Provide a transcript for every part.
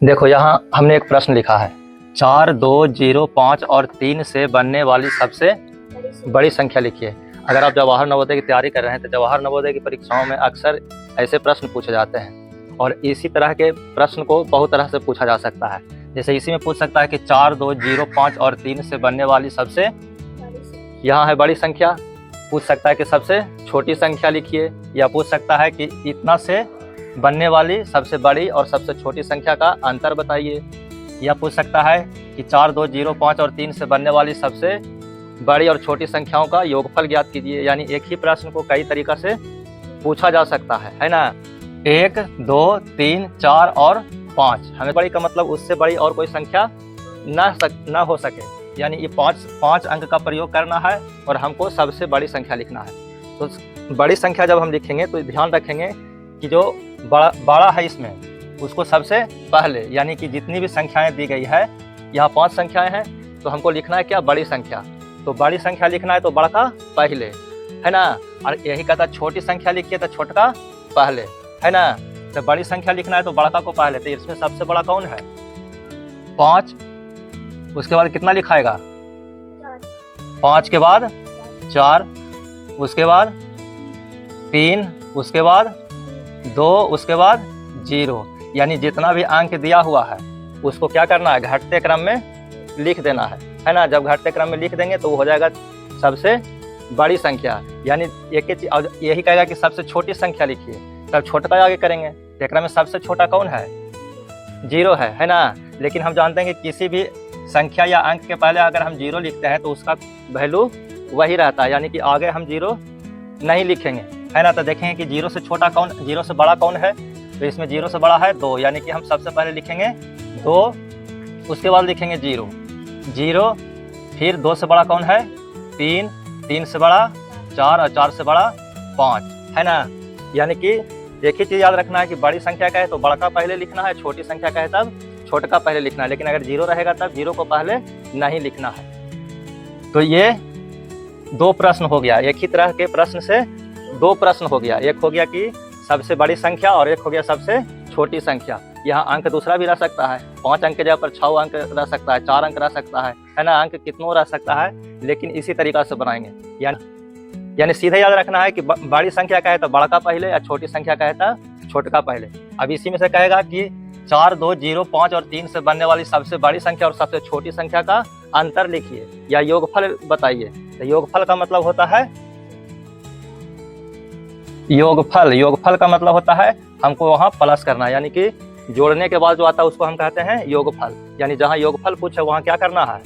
देखो यहाँ हमने एक प्रश्न लिखा है 4, 2, 0, 5 और 3 से बनने वाली सबसे बड़ी संख्या लिखिए। अगर आप जवाहर नवोदय की तैयारी कर रहे हैं तो जवाहर नवोदय की परीक्षाओं में अक्सर ऐसे प्रश्न पूछे जाते हैं और इसी तरह के प्रश्न को बहुत तरह से पूछा जा सकता है। जैसे इसी में पूछ सकता है कि 4, 2, 0, 5 और 3 से बनने वाली सबसे, यहाँ है बड़ी संख्या, पूछ सकता है कि सबसे छोटी संख्या लिखिए, या पूछ सकता है कि इतना से बनने वाली सबसे बड़ी और सबसे छोटी संख्या का अंतर बताइए, या पूछ सकता है कि 4, 2, 0, 5 और 3 से बनने वाली सबसे बड़ी और छोटी संख्याओं का योगफल ज्ञात कीजिए। यानी एक ही प्रश्न को कई तरीक़ा से पूछा जा सकता है ना। 1, 2, 3, 4 और 5, हमें बड़ी का मतलब उससे बड़ी और कोई संख्या ना हो सके, यानी ये पाँच अंक का प्रयोग करना है और हमको सबसे बड़ी संख्या लिखना है। तो बड़ी संख्या जब हम लिखेंगे तो ध्यान रखेंगे कि जो बड़ा है इसमें उसको सबसे पहले, यानी कि जितनी भी संख्याएं दी गई है, यहाँ 5 संख्याएं हैं तो हमको लिखना है क्या, बड़ी संख्या। तो बड़ी संख्या लिखना है तो बड़ा पहले, है ना। और यही कहता छोटी संख्या लिखिए तो छोटका पहले, है ना। तो बड़ी संख्या लिखना है तो बड़का को पहले। तो इसमें सबसे बड़ा कौन है, 5। उसके बाद कितना लिखाएगा, 5 के बाद 4, उसके बाद 3, उसके बाद 2, उसके बाद 0। यानी जितना भी अंक दिया हुआ है उसको क्या करना है, घटते क्रम में लिख देना है ना। जब घटते क्रम में लिख देंगे तो वो हो जाएगा सबसे बड़ी संख्या। यानी एक ही चीज, यही कहेगा कि सबसे छोटी संख्या लिखिए, तब छोटा आगे करेंगे। क्रम में सबसे छोटा कौन है, 0 है ना। लेकिन हम जानते हैं कि किसी भी संख्या या अंक के पहले अगर हम 0 लिखते हैं तो उसका वैल्यू वही रहता है, यानी कि आगे हम 0 नहीं लिखेंगे, है ना। तो देखेंगे कि 0 से छोटा कौन, 0 से बड़ा कौन है, तो इसमें 0 से बड़ा है 2, यानी कि हम सबसे पहले लिखेंगे 2, उसके बाद लिखेंगे 0, फिर 2 से बड़ा कौन है, 3 से बड़ा 4 और 4 से बड़ा 5, है ना। यानी कि एक ही चीज़ याद रखना है कि बड़ी संख्या का है तो बड़ा का पहले लिखना है, छोटी संख्या का है तब छोटा का पहले लिखना है। लेकिन अगर 0 रहेगा तब 0 को पहले नहीं लिखना है। तो ये 2 प्रश्न हो गया, एक ही तरह के प्रश्न से 2 प्रश्न हो गया। एक हो गया कि सबसे बड़ी संख्या और एक हो गया सबसे छोटी संख्या। यहाँ अंक दूसरा भी रह सकता है, 5 अंक के जगह पर 6 अंक रह सकता है, 4 अंक रह सकता है ना। अंक कितनों रह सकता है, लेकिन इसी तरीका से बनाएंगे। यानी सीधे याद रखना है कि बड़ी संख्या का है तो बड़ा का पहले, या छोटी संख्या का है तो छोटा का पहले। अब इसी में से कहेगा कि 4, 2, 0, 5 और 3 से बनने वाली सबसे बड़ी संख्या और सबसे छोटी संख्या का अंतर लिखिए या योगफल बताइए। तो योगफल का मतलब होता है, योगफल का मतलब होता है हमको वहाँ प्लस करना है, यानी कि जोड़ने के बाद जो आता है उसको हम कहते हैं योगफल। यानी जहाँ योगफल पूछे वहाँ क्या करना है,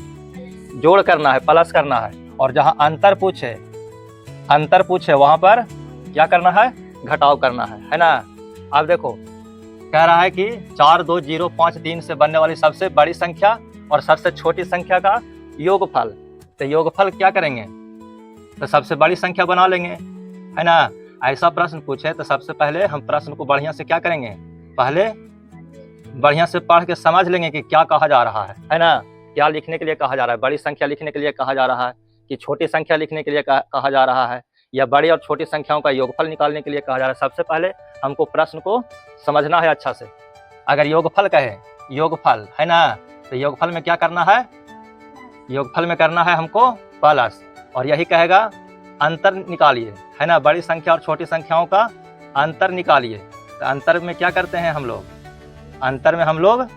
जोड़ करना है, प्लस करना है। और जहाँ अंतर पूछे वहाँ पर क्या करना है, घटाव करना है ना। अब देखो कह रहा है कि 4, 2, 0, 5, 3 से बनने वाली सबसे बड़ी संख्या और सबसे छोटी संख्या का योगफल। तो योगफल क्या करेंगे, तो सबसे बड़ी संख्या बना लेंगे, है ना। ऐसा प्रश्न पूछे तो सबसे पहले हम प्रश्न को बढ़िया से क्या करेंगे, पहले बढ़िया से पढ़ के समझ लेंगे कि क्या कहा जा रहा है ना। क्या लिखने के लिए कहा जा रहा है, बड़ी संख्या लिखने के लिए कहा जा रहा है कि छोटी संख्या लिखने के लिए कहा जा रहा है, या बड़ी और छोटी संख्याओं का योगफल निकालने के लिए कहा जा रहा है। सबसे पहले हमको प्रश्न को समझना है अच्छा से। अगर योगफल कहे, योगफल है ना, तो योगफल में क्या करना है, योगफल में करना है हमको प्लस। और यही कहेगा अंतर निकालिए, है ना। बड़ी संख्या और छोटी संख्याओं का अंतर निकालिए। तो अंतर में क्या करते हैं हम लोग, अंतर में हम लोग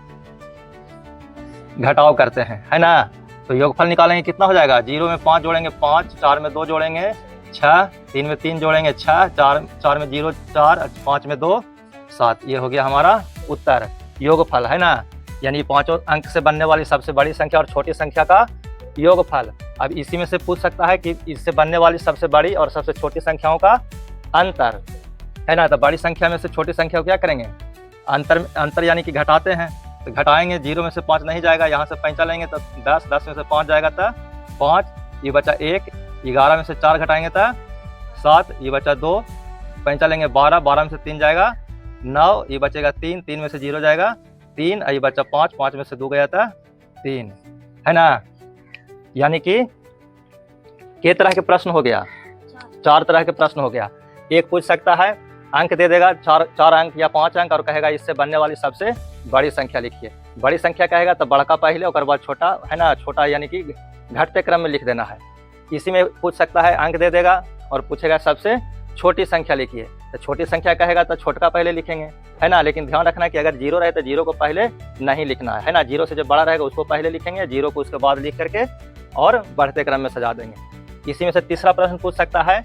घटाव करते हैं, है ना। तो योगफल निकालेंगे कितना हो जाएगा, 0 में 5 जोड़ेंगे 5, 4 में 2 जोड़ेंगे 6, 3 में 3 जोड़ेंगे 6, 4 में 0 4, 5 में 2 7। ये हो गया हमारा उत्तर, योगफल, है ना। यानी 5 अंक से बनने वाली सबसे बड़ी संख्या और छोटी संख्या का योगफल। अब इसी में से पूछ सकता है कि इससे बनने वाली सबसे बड़ी और सबसे छोटी संख्याओं का अंतर, है ना। तो बड़ी संख्या में से छोटी संख्या को क्या करेंगे, अंतर यानी कि घटाते हैं। तो घटाएंगे, 0 में से 5 नहीं जाएगा, यहाँ से 5 लेंगे तो 10, 10 में से 5 जाएगा तो 5, ये बचा 1, 11 में से 4 घटाएंगे तो 7, ये बचा 2, 5 लेंगे 12, 12 में से 3 जाएगा 9, ये बचेगा 3, 3 में से 0 जाएगा 3, ये बचा 5, 5 में से 2 गया था 3, है ना। यानी कि कितने तरह के प्रश्न हो गया, 4 तरह के प्रश्न हो गया। एक पूछ सकता है अंक दे देगा 4 अंक या 5 अंक और कहेगा इससे बनने वाली सबसे बड़ी संख्या लिखिए। बड़ी संख्या कहेगा तो बड़का पहले और बाद छोटा, है ना, छोटा यानी कि घटते क्रम में लिख देना है। इसी में पूछ सकता है, अंक दे देगा और पूछेगा सबसे छोटी संख्या लिखिए, तो छोटी संख्या कहेगा तो छोटका पहले लिखेंगे, है ना। लेकिन ध्यान रखना कि अगर जीरो रहे तो जीरो को पहले नहीं लिखना है ना। जीरो से जब बड़ा रहेगा उसको पहले लिखेंगे, जीरो को उसके बाद लिख करके और बढ़ते क्रम में सजा देंगे। इसी में से तीसरा प्रश्न पूछ सकता है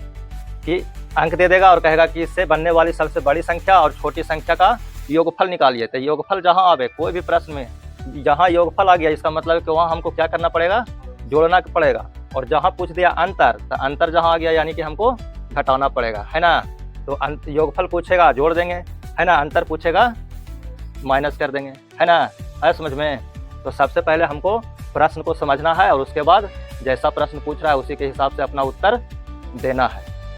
कि अंक दे देगा और कहेगा कि इससे बनने वाली सबसे बड़ी संख्या और छोटी संख्या का योगफल निकालिए। तो योगफल जहाँ आवे, कोई भी प्रश्न में जहाँ योगफल आ गया इसका मतलब है कि वहाँ हमको क्या करना पड़ेगा, जोड़ना पड़ेगा। और जहाँ पूछ दिया अंतर, तो अंतर जहाँ आ गया यानी कि हमको घटाना पड़ेगा, है ना। तो योगफल पूछेगा जोड़ देंगे, है ना, अंतर पूछेगा माइनस कर देंगे, है ना। है समझ में। तो सबसे पहले हमको प्रश्न को समझना है और उसके बाद जैसा प्रश्न पूछ रहा है उसी के हिसाब से अपना उत्तर देना है।